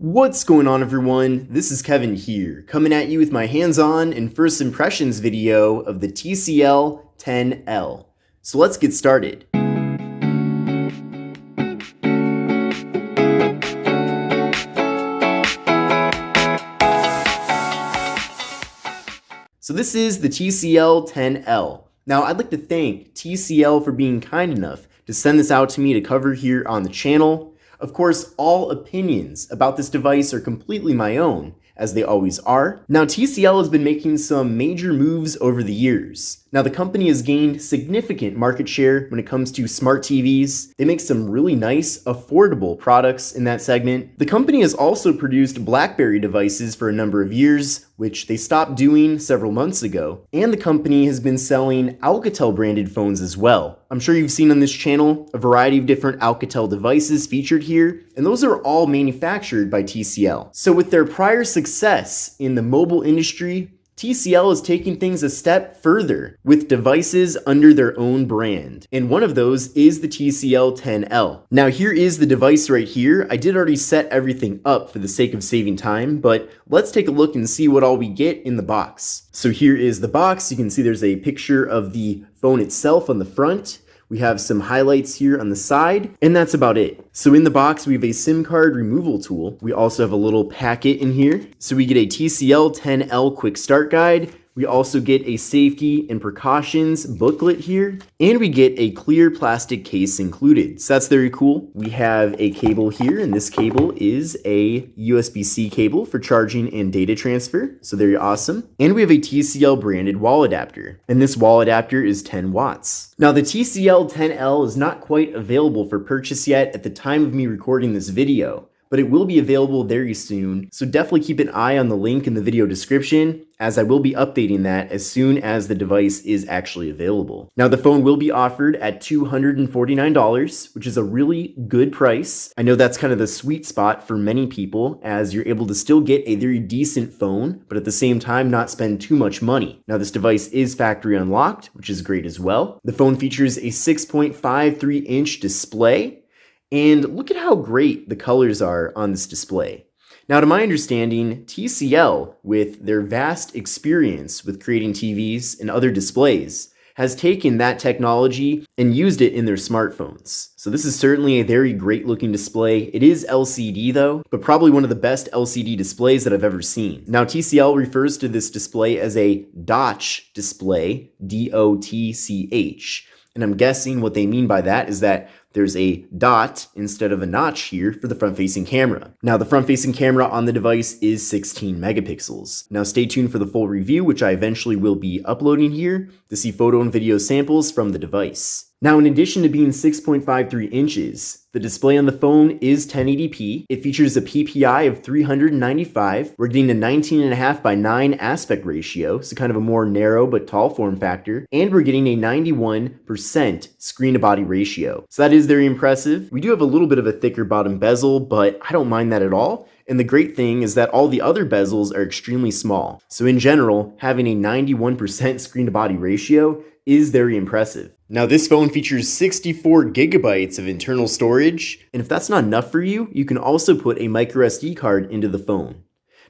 What's going on, everyone? This is Kevin here, coming at you with my hands-on and first impressions video of the TCL 10L. So let's get started. So this is the TCL 10L. Now I'd like to thank TCL for being kind enough to send this out to me to cover here on the channel. Of course, all opinions about this device are completely my own, as they always are. Now, TCL has been making some major moves over the years. Now, the company has gained significant market share when it comes to smart TVs. They make some really nice, affordable products in that segment. The company has also produced BlackBerry devices for a number of years, which they stopped doing several months ago. And the company has been selling Alcatel branded phones as well. I'm sure you've seen on this channel a variety of different Alcatel devices featured here, and those are all manufactured by TCL. So with their prior success in the mobile industry, TCL is taking things a step further with devices under their own brand. And one of those is the TCL 10L. Now here is the device right here. I did already set everything up for the sake of saving time, but let's take a look and see what all we get in the box. So here is the box. You can see there's a picture of the phone itself on the front. We have some highlights here on the side, and that's about it. So in the box, we have a SIM card removal tool. We also have a little packet in here. So we get a TCL 10L quick start guide. We also get a safety and precautions booklet here, and we get a clear plastic case included. So that's very cool. We have a cable here, and this cable is a USB-C cable for charging and data transfer. So very awesome. And we have a TCL branded wall adapter, and this wall adapter is 10 watts. Now the TCL 10L is not quite available for purchase yet at the time of me recording this video, but it will be available very soon. So definitely keep an eye on the link in the video description, as I will be updating that as soon as the device is actually available. Now the phone will be offered at $249, which is a really good price. I know that's kind of the sweet spot for many people, as you're able to still get a very decent phone, but at the same time not spend too much money. Now this device is factory unlocked, which is great as well. The phone features a 6.53-inch display, and look at how great the colors are on this display. Now, to my understanding, TCL, with their vast experience with creating TVs and other displays, has taken that technology and used it in their smartphones. So this is certainly a very great looking display. It is LCD though, but probably one of the best LCD displays that I've ever seen. Now TCL refers to this display as a Dotch display, D-O-T-C-H. And I'm guessing what they mean by that is that there's a dot instead of a notch here for the front-facing camera. Now, the front-facing camera on the device is 16 megapixels. Now, stay tuned for the full review, which I eventually will be uploading here to see photo and video samples from the device. Now, in addition to being 6.53 inches, the display on the phone is 1080p. It features a PPI of 395. We're getting a 19.5 by 9 aspect ratio, so kind of a more narrow but tall form factor. And we're getting a 91% screen-to-body ratio. So that is very impressive. We do have a little bit of a thicker bottom bezel, but I don't mind that at all. And the great thing is that all the other bezels are extremely small. So in general, having a 91% screen-to-body ratio is very impressive. Now this phone features 64 gigabytes of internal storage, and if that's not enough for you, you can also put a micro SD card into the phone.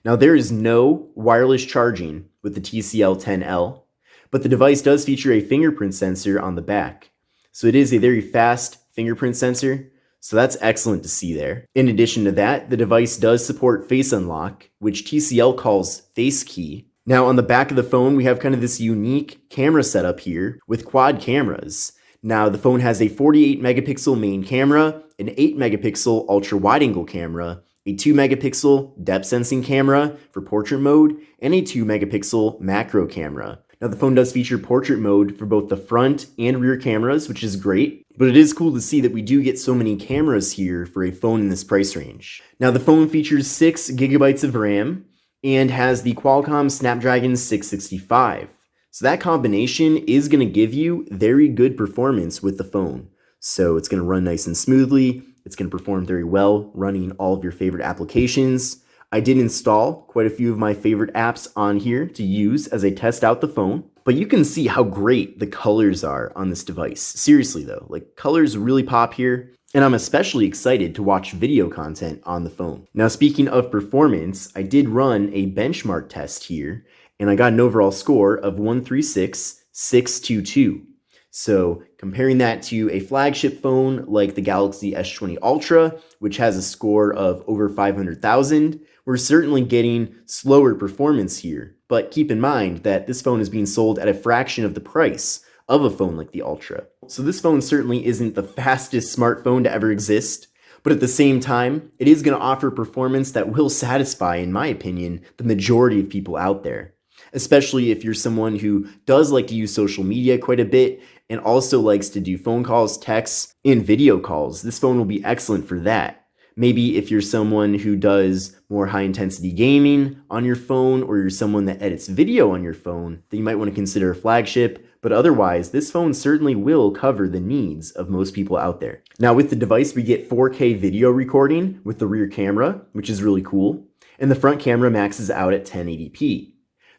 Now there is no wireless charging with the TCL 10L, but the device does feature a fingerprint sensor on the back. So it is a very fast fingerprint sensor, so that's excellent to see there. In addition to that, the device does support Face Unlock, which TCL calls Face Key. Now on the back of the phone, we have kind of this unique camera setup here with quad cameras. Now the phone has a 48 megapixel main camera, an 8 megapixel ultra wide angle camera, a 2 megapixel depth sensing camera for portrait mode, and a 2 megapixel macro camera. Now the phone does feature portrait mode for both the front and rear cameras, which is great, but it is cool to see that we do get so many cameras here for a phone in this price range. Now the phone features 6 gigabytes of RAM, and has the Qualcomm Snapdragon 665. So that combination is going to give you very good performance with the phone. So it's going to run nice and smoothly. It's going to perform very well running all of your favorite applications. I did install quite a few of my favorite apps on here to use as I test out the phone. But you can see how great the colors are on this device. Seriously though, like colors really pop here. And I'm especially excited to watch video content on the phone. Now, speaking of performance, I did run a benchmark test here, and I got an overall score of 136,622. So comparing that to a flagship phone like the Galaxy S20 Ultra, which has a score of over 500,000, we're certainly getting slower performance here. But keep in mind that this phone is being sold at a fraction of the price of a phone like the Ultra. So this phone certainly isn't the fastest smartphone to ever exist, but at the same time, it is going to offer performance that will satisfy, in my opinion, the majority of people out there. Especially if you're someone who does like to use social media quite a bit and also likes to do phone calls, texts, and video calls. This phone will be excellent for that. Maybe if you're someone who does more high-intensity gaming on your phone, or you're someone that edits video on your phone, then you might want to consider a flagship. But otherwise, this phone certainly will cover the needs of most people out there. Now, with the device, we get 4K video recording with the rear camera, which is really cool. And the front camera maxes out at 1080p.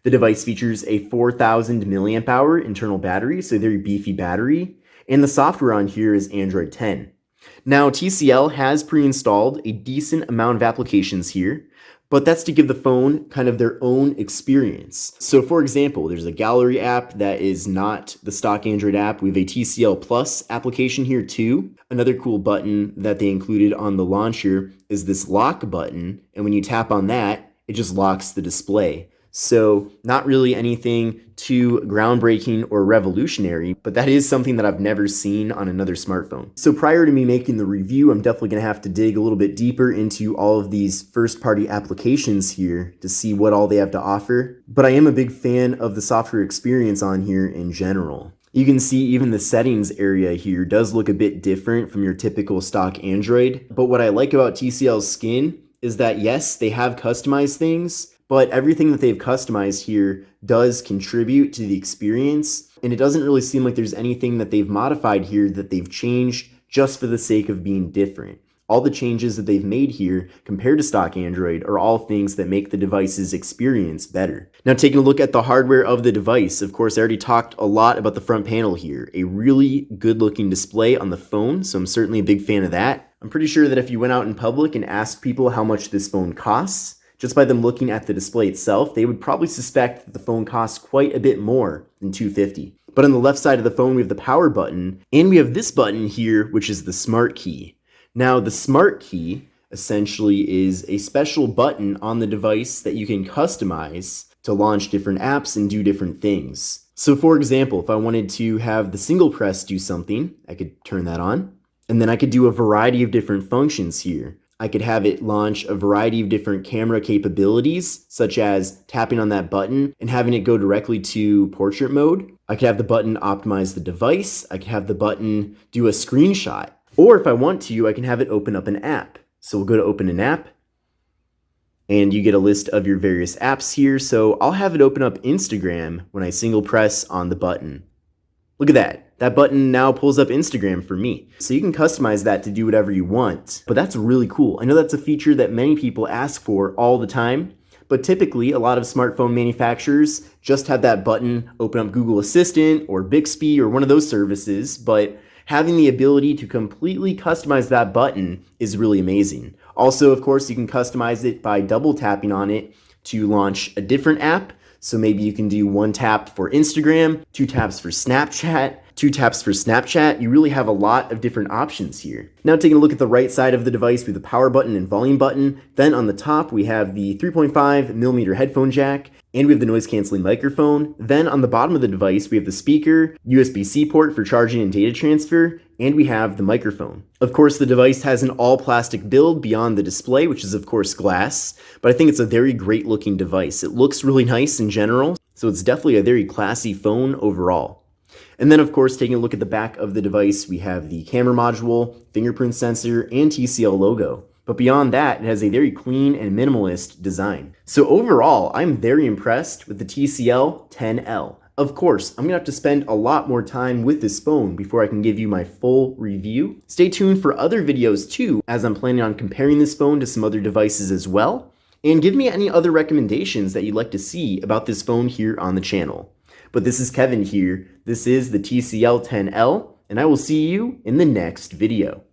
The device features a 4,000 milliamp hour internal battery, so a very beefy battery. And the software on here is Android 10. Now, TCL has pre-installed a decent amount of applications here, but that's to give the phone kind of their own experience. So for example, there's a gallery app that is not the stock Android app. We have a TCL Plus application here too. Another cool button that they included on the launcher is this lock button, and when you tap on that, it just locks the display. So not really anything too groundbreaking or revolutionary, but that is something that I've never seen on another smartphone. So prior to me making the review, I'm definitely going to have to dig a little bit deeper into all of these first-party applications here to see what all they have to offer. But I am a big fan of the software experience on here in general. You can see even the settings area here does look a bit different from your typical stock Android. But what I like about TCL's skin is that yes, they have customized things, but everything that they've customized here does contribute to the experience, and it doesn't really seem like there's anything that they've modified here that they've changed just for the sake of being different. All the changes that they've made here compared to stock Android are all things that make the device's experience better. Now, taking a look at the hardware of the device, of course, I already talked a lot about the front panel here. A really good looking display on the phone, so I'm certainly a big fan of that. I'm pretty sure that if you went out in public and asked people how much this phone costs, just by them looking at the display itself, they would probably suspect that the phone costs quite a bit more than $250. But on the left side of the phone, we have the power button, and we have this button here, which is the smart key. Now, the smart key essentially is a special button on the device that you can customize to launch different apps and do different things. So for example, if I wanted to have the single press do something, I could turn that on, and then I could do a variety of different functions here. I could have it launch a variety of different camera capabilities, such as tapping on that button and having it go directly to portrait mode. I could have the button optimize the device. I could have the button do a screenshot. Or if I want to, I can have it open up an app. So we'll go to open an app, and you get a list of your various apps here. So I'll have it open up Instagram when I single press on the button. Look at that. That button now pulls up Instagram for me. So you can customize that to do whatever you want, but that's really cool. I know that's a feature that many people ask for all the time, but typically a lot of smartphone manufacturers just have that button open up Google Assistant or Bixby or one of those services, but having the ability to completely customize that button is really amazing. Also, of course, you can customize it by double tapping on it to launch a different app. So maybe you can do one tap for Instagram, two taps for Snapchat, two taps for Snapchat. You really have a lot of different options here. Now taking a look at the right side of the device with the power button and volume button. Then on the top, we have the 3.5mm headphone jack, and we have the noise canceling microphone. Then on the bottom of the device, we have the speaker, USB-C port for charging and data transfer, and we have the microphone. Of course, the device has an all plastic build beyond the display, which is of course glass, but I think it's a very great looking device. It looks really nice in general, so it's definitely a very classy phone overall. And then of course, taking a look at the back of the device, we have the camera module, fingerprint sensor, and TCL logo. But beyond that, it has a very clean and minimalist design. So overall, I'm very impressed with the TCL 10L. Of course, I'm gonna have to spend a lot more time with this phone before I can give you my full review. Stay tuned for other videos too, as I'm planning on comparing this phone to some other devices as well. And give me any other recommendations that you'd like to see about this phone here on the channel. But this is Kevin here. This is the TCL 10L, and I will see you in the next video.